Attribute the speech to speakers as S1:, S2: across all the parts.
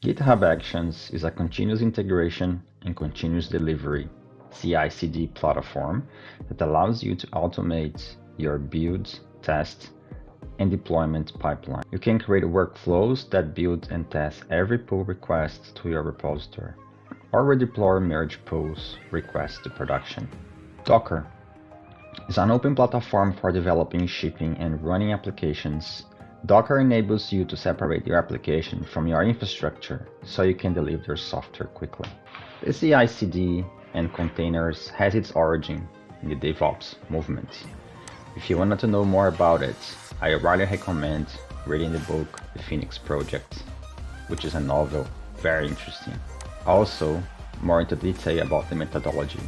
S1: GitHub Actions is a continuous integration and continuous delivery CICD platform that allows you to automate your build, test, and deployment pipeline. You can create workflows that build and test every pull request to your repository, or redeploy merge pulls requests to production. Docker is an open platform for developing, shipping, and running applications. Docker enables you to separate your application from your infrastructure so you can deliver your software quickly. The CI/CD and containers has its origin in the DevOps movement. If you wanted to know more about it, I highly recommend reading the book The Phoenix Project, which is a novel, very interesting. Also, more into detail about the methodology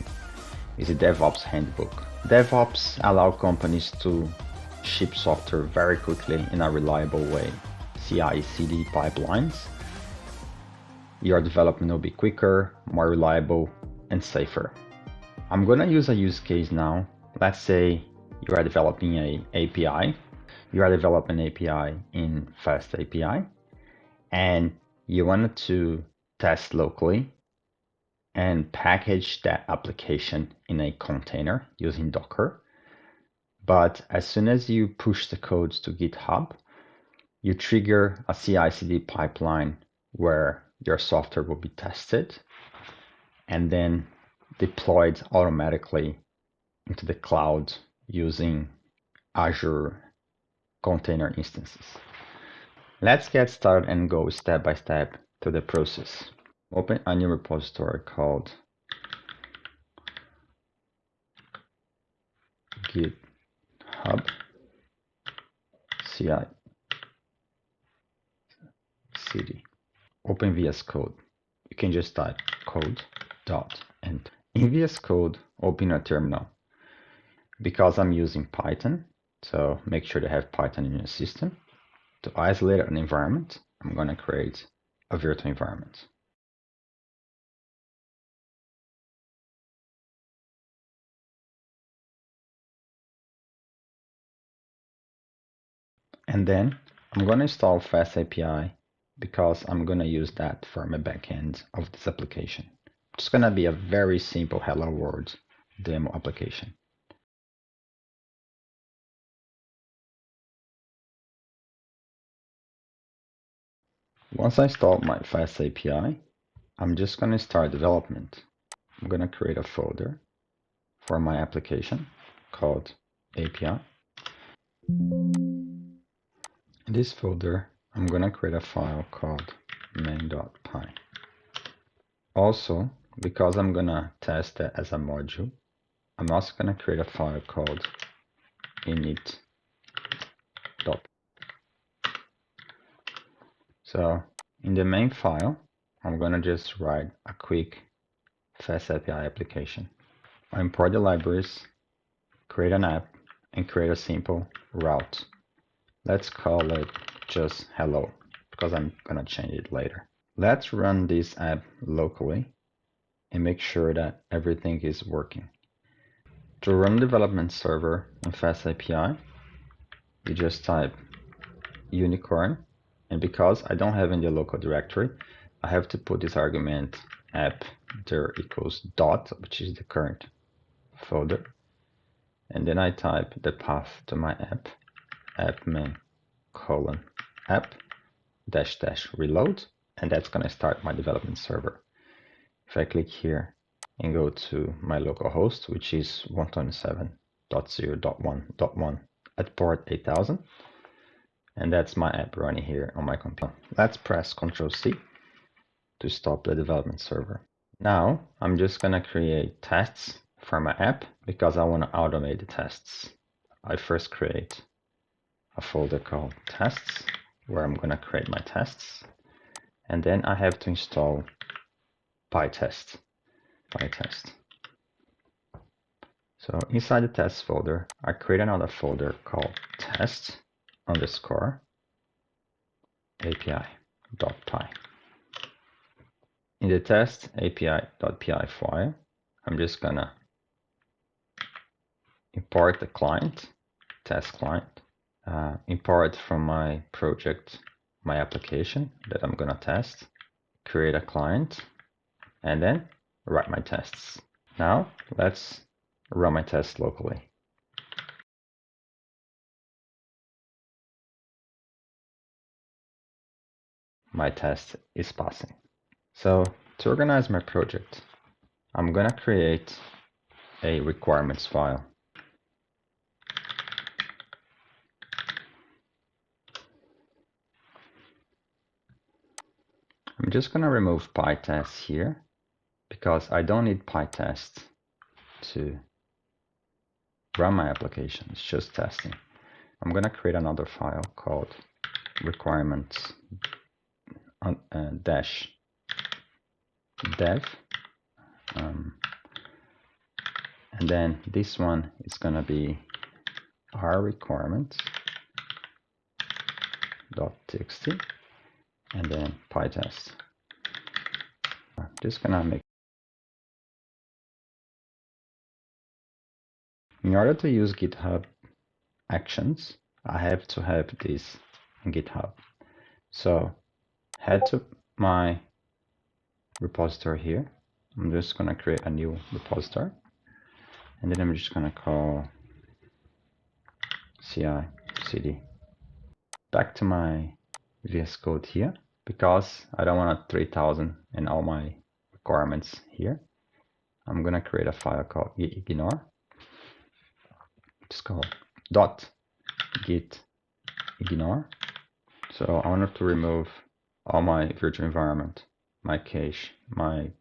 S1: is the DevOps Handbook. DevOps allow companies to ship software very quickly in a reliable way. CI/CD pipelines. Your development will be quicker, more reliable, and safer. I'm gonna use a use case now. Let's say you are developing an API. You are developing an API in Fast API, and you wanted to test locally and package that application in a container using Docker. But as soon as you push the codes to GitHub, you trigger a CI/CD pipeline where your software will be tested and then deployed automatically into the cloud using Azure Container Instances. Let's get started and go step by step through the process. Open a new repository called GitHub CI/CD. Open VS Code. You can just type code.enter. In VS Code, open a terminal. Because I'm using Python, so make sure to have Python in your system. To isolate an environment, I'm going to create a virtual environment. And then I'm going to install Fast API because I'm going to use that for my backend of this application. It's going to be a very simple Hello World demo application. Once I install my Fast API, I'm just going to start development. I'm going to create a folder for my application called API. In this folder, I'm going to create a file called main.py. Also, because I'm going to test that as a module, I'm also going to create a file called init. So in the main file, I'm going to just write a quick Fast API application. I import the libraries, create an app, and create a simple route. Let's call it just hello, because I'm going to change it later. Let's run this app locally and make sure that everything is working. To run development server in Fast API, you just type unicorn, and because I don't have in the local directory, I have to put this argument app there equals dot, which is the current folder, and then I type the path to my app, appmain :app -- reload, and that's going to start my development server. If I click here and go to my local host, which is 127.0.1.1 at port 8000, and that's my app running here on my computer. Let's press Ctrl+C to stop the development server. Now I'm just going to create tests for my app because I want to automate the tests. I first create a folder called tests where I'm going to create my tests, and then I have to install PyTest. So inside the test folder, I create another folder called test_API.py. In the test API.py file, I'm just gonna import the client, test client, import from my project my application that I'm gonna test, create a client, and then write my tests. Now let's run my tests locally. My test is passing. So to organize my project, I'm gonna create a requirements file. I'm just gonna remove PyTest here because I don't need PyTest to run my application. It's just testing. I'm gonna create another file called requirements dash dev, and then this one is gonna be our requirements.txt, and then PyTest. I'm just gonna make. In order to use GitHub Actions, I have to have this in GitHub. So head to my repository here. I'm just gonna create a new repository, and then I'm just gonna call CICD. Back to my VS Code here, because I don't want 3000 and all my requirements here. I'm gonna create a file called ignore. It's called .git ignore. So I wanted to remove all my virtual environment, my cache, my.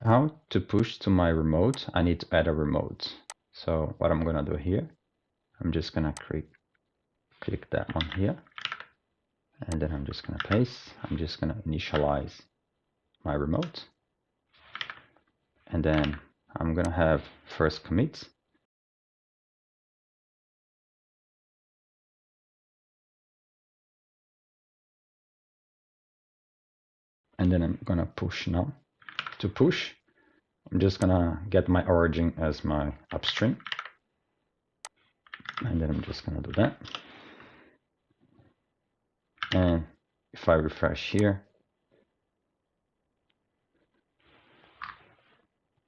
S1: How to push to my remote, I need to add a remote. So what I'm gonna do here, I'm just gonna click that one here, and then I'm just gonna paste. I'm just gonna initialize my remote, and then I'm gonna have first commit, and then I'm gonna push now. To push, I'm just gonna get my origin as my upstream, and then I'm just gonna do that. And if I refresh here,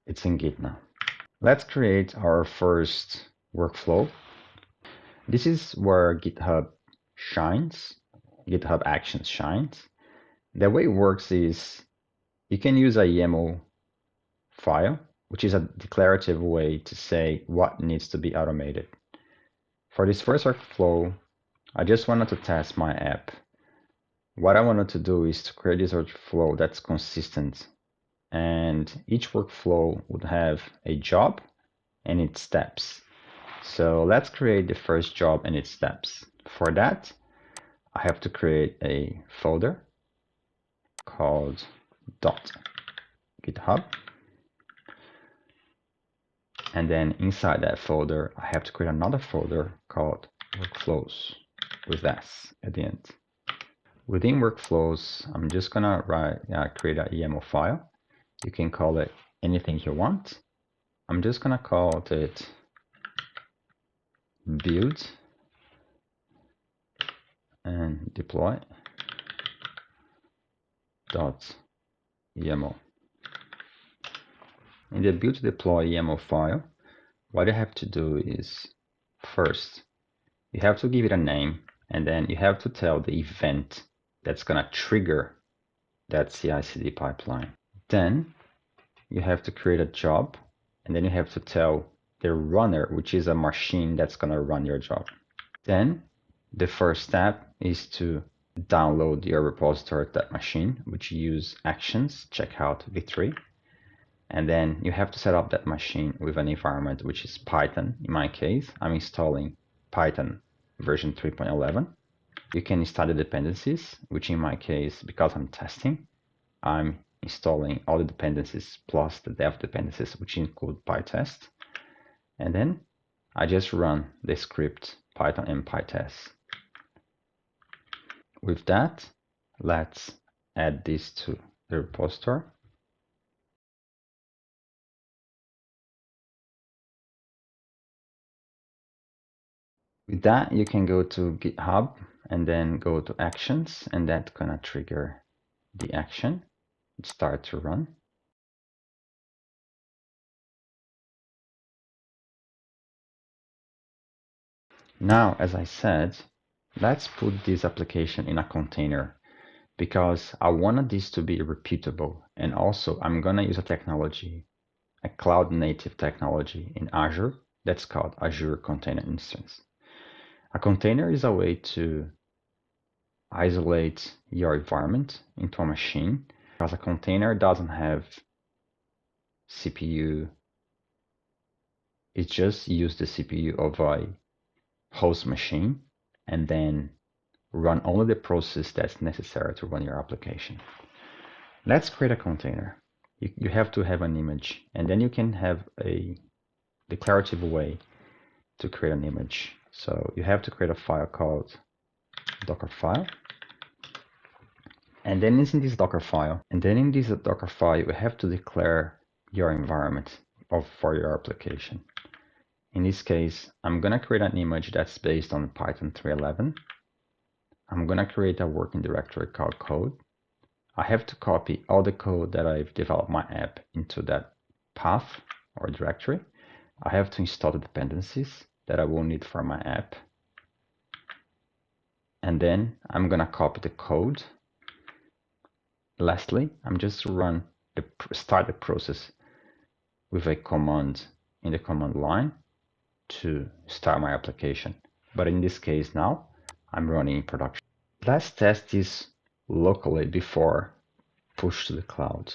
S1: it's in Git now. Let's create our first workflow. This is where GitHub shines, GitHub Actions shines. The way it works is you can use a YAML file, which is a declarative way to say what needs to be automated. For this first workflow, I just wanted to test my app. What I wanted to do is to create this workflow that's consistent, and each workflow would have a job and its steps. So let's create the first job and its steps. For that, I have to create a folder called .github. And then inside that folder, I have to create another folder called workflows with S at the end. Within workflows, I'm just gonna create a YAML file. You can call it anything you want. I'm just gonna call it build and deploy .yaml. In the build deploy YAML file, what you have to do is first, you have to give it a name, and then you have to tell the event that's gonna trigger that CI/CD pipeline. Then you have to create a job, and then you have to tell the runner, which is a machine that's gonna run your job. Then the first step is to download your repository to that machine, which you use actions, checkout v3. And then you have to set up that machine with an environment, which is Python. In my case, I'm installing Python version 3.11. You can install the dependencies, which in my case, because I'm testing, I'm installing all the dependencies plus the dev dependencies, which include PyTest. And then I just run the script Python and PyTest. With that, let's add this to the repository. With that, you can go to GitHub and then go to Actions, and that's gonna trigger the action. it starts to run. Now, as I said, let's put this application in a container because I want this to be repeatable. And also I'm gonna use a technology, a cloud native technology in Azure that's called Azure Container Instance. A container is a way to isolate your environment into a machine because a container doesn't have CPU. It just uses the CPU of a host machine and then run only the process that's necessary to run your application. Let's create a container. You have to have an image, and then you can have a declarative way to create an image. So you have to create a file called Docker file. And then in this Docker file, you have to declare your environment for your application. In this case, I'm gonna create an image that's based on Python 3.11. I'm gonna create a working directory called code. I have to copy all the code that I've developed my app into that path or directory. I have to install the dependencies that I will need for my app. And then I'm gonna copy the code. Lastly, I'm just start the process with a command in the command line to start my application. But in this case now, I'm running in production. Let's test this locally before push to the cloud.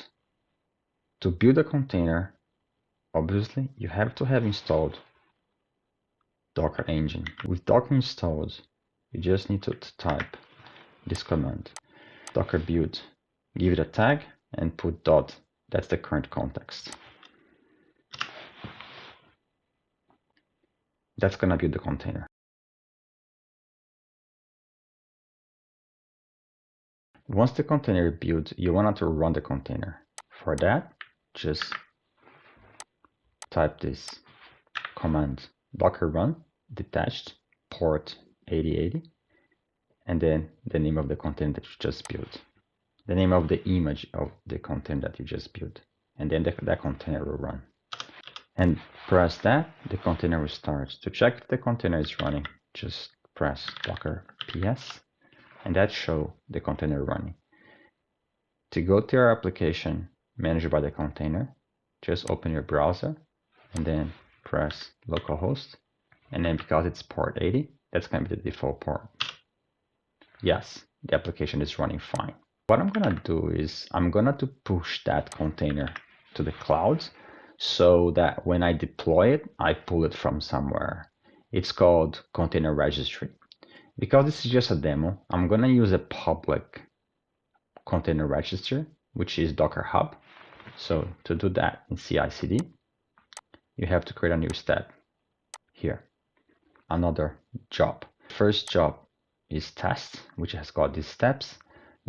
S1: To build a container, obviously, you have to have installed Docker engine. With Docker installed, you just need to type this command, docker build, give it a tag and put dot. That's the current context. That's gonna build the container. Once the container is built, you want to run the container. For that, just type this command, docker run detached port 8080, and then the name of the container that you just built, the name of the image of the container that you just built, and then that container will run. And press that, the container will start. To check if the container is running, just press docker ps, and that shows the container running. To go to your application managed by the container, just open your browser and then press localhost, and then because it's port 80, that's going to be the default port. Yes, the application is running fine. What I'm gonna do is I'm gonna push that container to the cloud so that when I deploy it, I pull it from somewhere. It's called container registry. Because this is just a demo, I'm gonna use a public container register, which is Docker Hub. So to do that in CICD, you have to create a new step here, another job. First job is test, which has got these steps.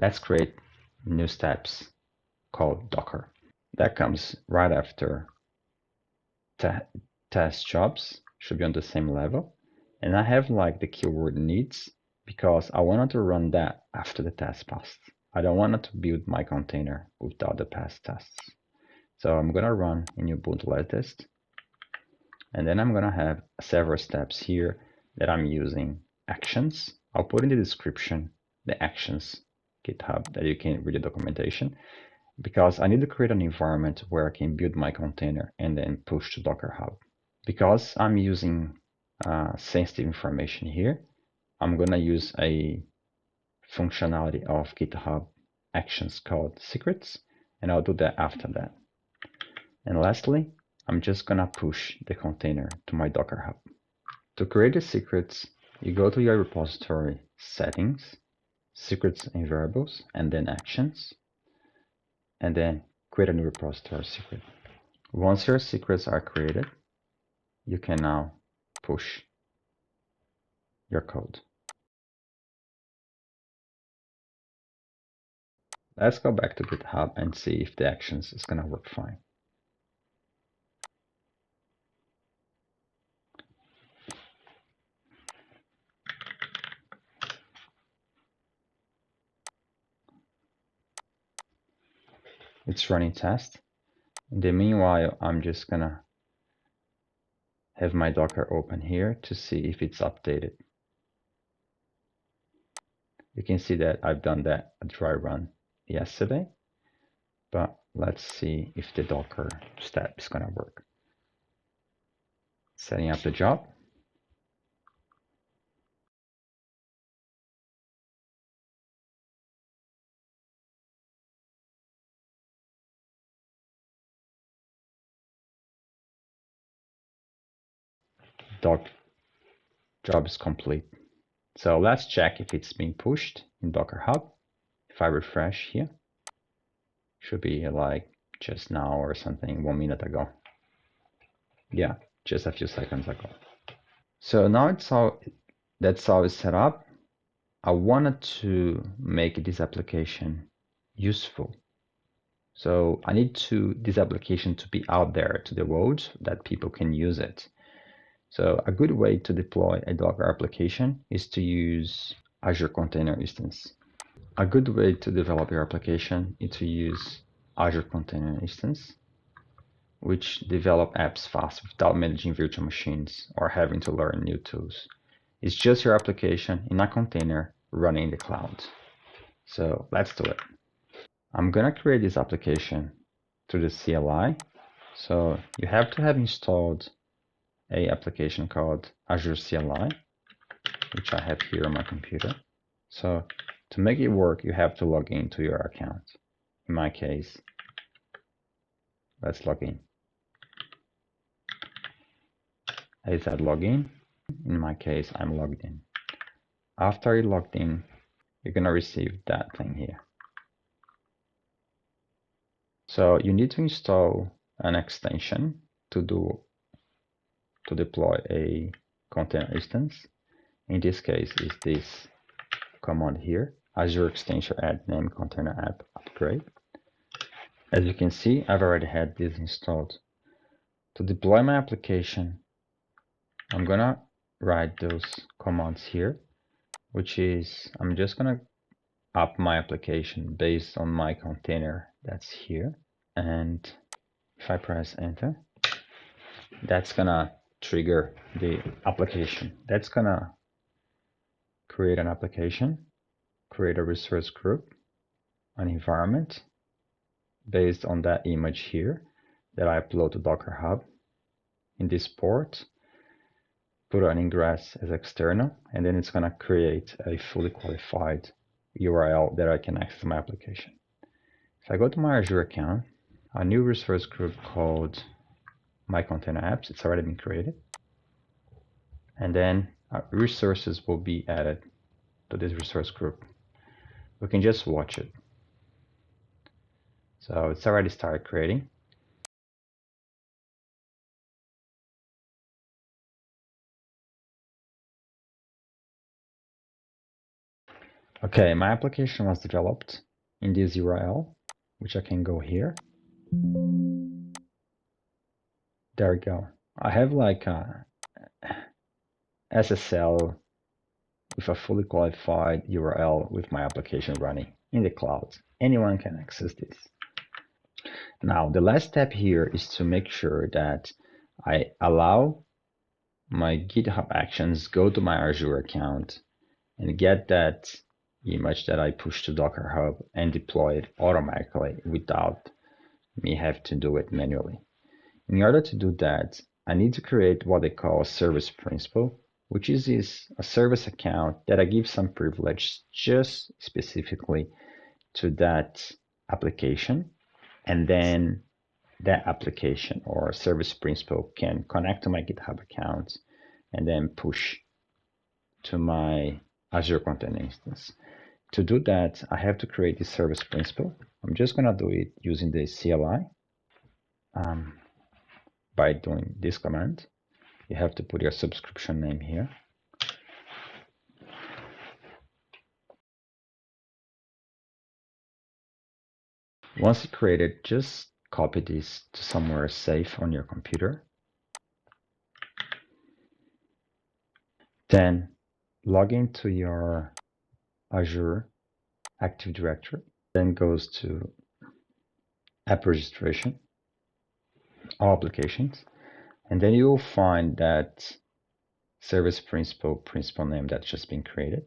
S1: Let's create new steps called Docker. That comes right after test jobs, should be on the same level. And I have like the keyword needs because I wanted to run that after the test passed. I don't want to build my container without the past tests. So I'm gonna run a new Ubuntu latest, and then I'm gonna have several steps here that I'm using actions. I'll put in the description the actions GitHub that you can read the documentation, because I need to create an environment where I can build my container and then push to Docker Hub. Because I'm using sensitive information here, I'm gonna use a functionality of GitHub Actions called secrets, and I'll do that after that. And lastly, I'm just gonna push the container to my Docker Hub. To create the secrets, you go to your repository settings, secrets and variables, and then actions, and then create a new repository secret. Once your secrets are created, you can now push your code. Let's go back to GitHub and see if the actions is gonna work fine. It's running test. In the meanwhile, I'm just gonna have my Docker open here to see if it's updated. You can see that I've done that a dry run yesterday, but let's see if the Docker step is gonna work. Setting up the job. Doc job is complete. So let's check if it's being pushed in Docker Hub. If I refresh here, should be like just now or something, 1 minute ago. Yeah, just a few seconds ago. So now that's all is set up. I wanted to make this application useful. So I need this application to be out there to the world that people can use it. So a good way to deploy a Docker application is to use Azure Container Instance. A good way to develop your application is to use Azure Container Instance, which develop apps fast without managing virtual machines or having to learn new tools. It's just your application in a container running in the cloud. So let's do it. I'm gonna create this application through the CLI. So you have to have installed a application called Azure CLI, which I have here on my computer. So to make it work, you have to log into your account. In my case, let's log in. I said login. In my case, I'm logged in. After you're logged in, you're gonna receive that thing here. So you need to install an extension to deploy a container instance. In this case, is this command here, Azure extension add name container app upgrade. As you can see, I've already had this installed. To deploy my application, I'm gonna write those commands here, which is I'm just gonna up my application based on my container that's here. And if I press enter, that's gonna trigger the application. That's gonna create an application, create a resource group, an environment based on that image here that I upload to Docker Hub in this port, put an ingress as external, and then it's gonna create a fully qualified URL that I can access my application. If I go to my Azure account, a new resource group called My Container Apps, it's already been created. And then resources will be added to this resource group. We can just watch it. So it's already started creating. Okay, my application was developed in this URL, which I can go here. There we go. I have like a SSL with a fully qualified URL with my application running in the cloud. Anyone can access this. Now, the last step here is to make sure that I allow my GitHub Actions go to my Azure account and get that image that I push to Docker Hub and deploy it automatically without me have to do it manually. In order to do that, I need to create what they call a service principal, which is a service account that I give some privilege just specifically to that application. And then that application or service principal can connect to my GitHub account and then push to my Azure Container Instance. To do that, I have to create this service principal. I'm just gonna do it using the CLI by doing this command. You have to put your subscription name here. Once it's created, just copy this to somewhere safe on your computer. Then log into your Azure Active Directory. Then goes to app registration, all applications, and then you'll find that service principal name that's just been created.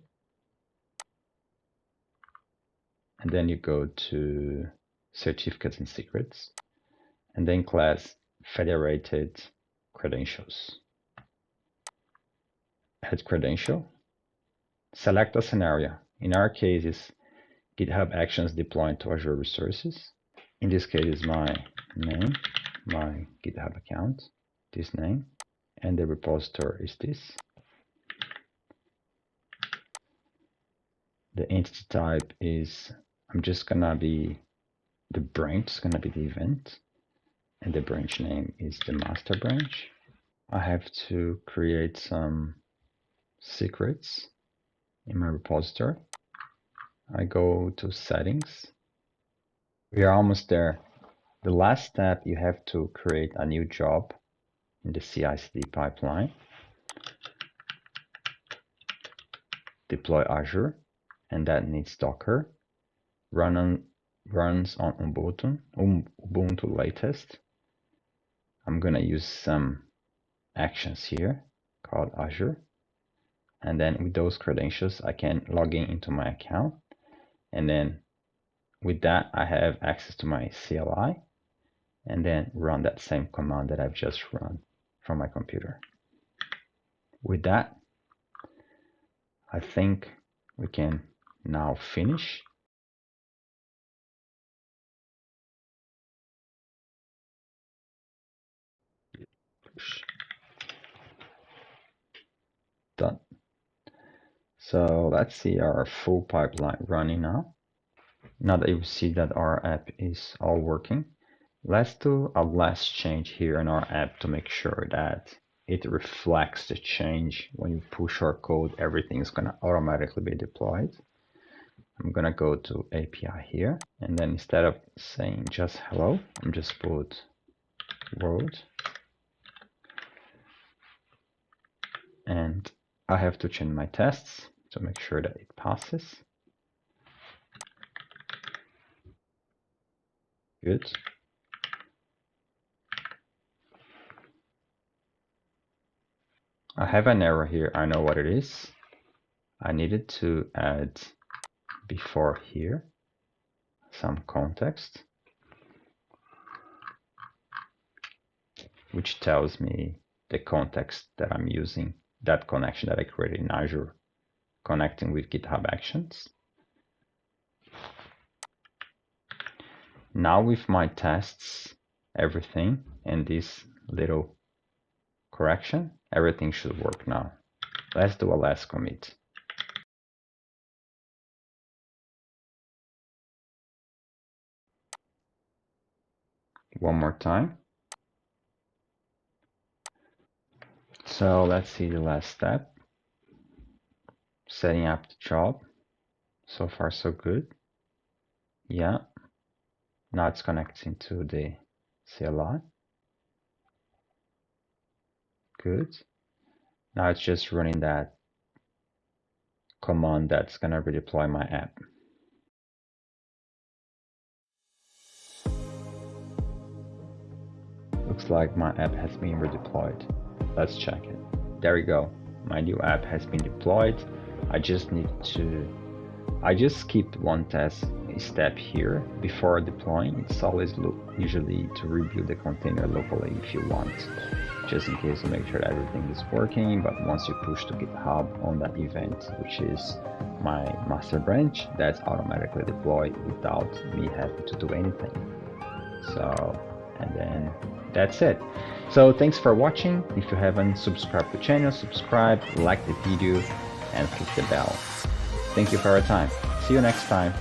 S1: And then you go to certificates and secrets, and then class federated credentials. Add credential, select a scenario. In our case, it's GitHub Actions deployed to Azure resources. In this case, is my name, my GitHub account, this name, and the repository is this. The entity type is, I'm just gonna be, the branch is gonna be the event, and the branch name is the master branch. I have to create some secrets in my repository. I go to settings. We are almost there. The last step, you have to create a new job in the CICD pipeline. Deploy Azure, and that needs Docker. Runs on Ubuntu latest. I'm gonna use some actions here called Azure. And then with those credentials, I can log into my account. And then with that, I have access to my CLI, and then run that same command that I've just run from my computer. With that, I think we can now finish. Done. So let's see our full pipeline running now. Now that you see that our app is all working, let's do a last change here in our app to make sure that it reflects the change. When you push our code, everything is going to automatically be deployed. I'm going to go to API here, and then instead of saying just hello, I'm just put world. And I have to change my tests to make sure that it passes. Good. I have an error here. I know what it is. I needed to add before here some context, which tells me the context that I'm using, that connection that I created in Azure, connecting with GitHub Actions. Now with my tests, everything, and this little correction, everything should work now. Let's do a last commit. One more time. So let's see the last step. Setting up the job. So far so good. Yeah. Now it's connecting to the CLI. Good. Now it's just running that command that's gonna redeploy my app. Looks like my app has been redeployed. Let's check it. There we go. My new app has been deployed. I just skipped one test step here before deploying. It's always usually to rebuild the container locally if you want, just in case to make sure that everything is working. But once you push to GitHub on that event, which is my master branch, that's automatically deployed without me having to do anything. So, and then that's it. So thanks for watching. If you haven't subscribed to the channel, subscribe, like the video, and click the bell. Thank you for your time. See you next time.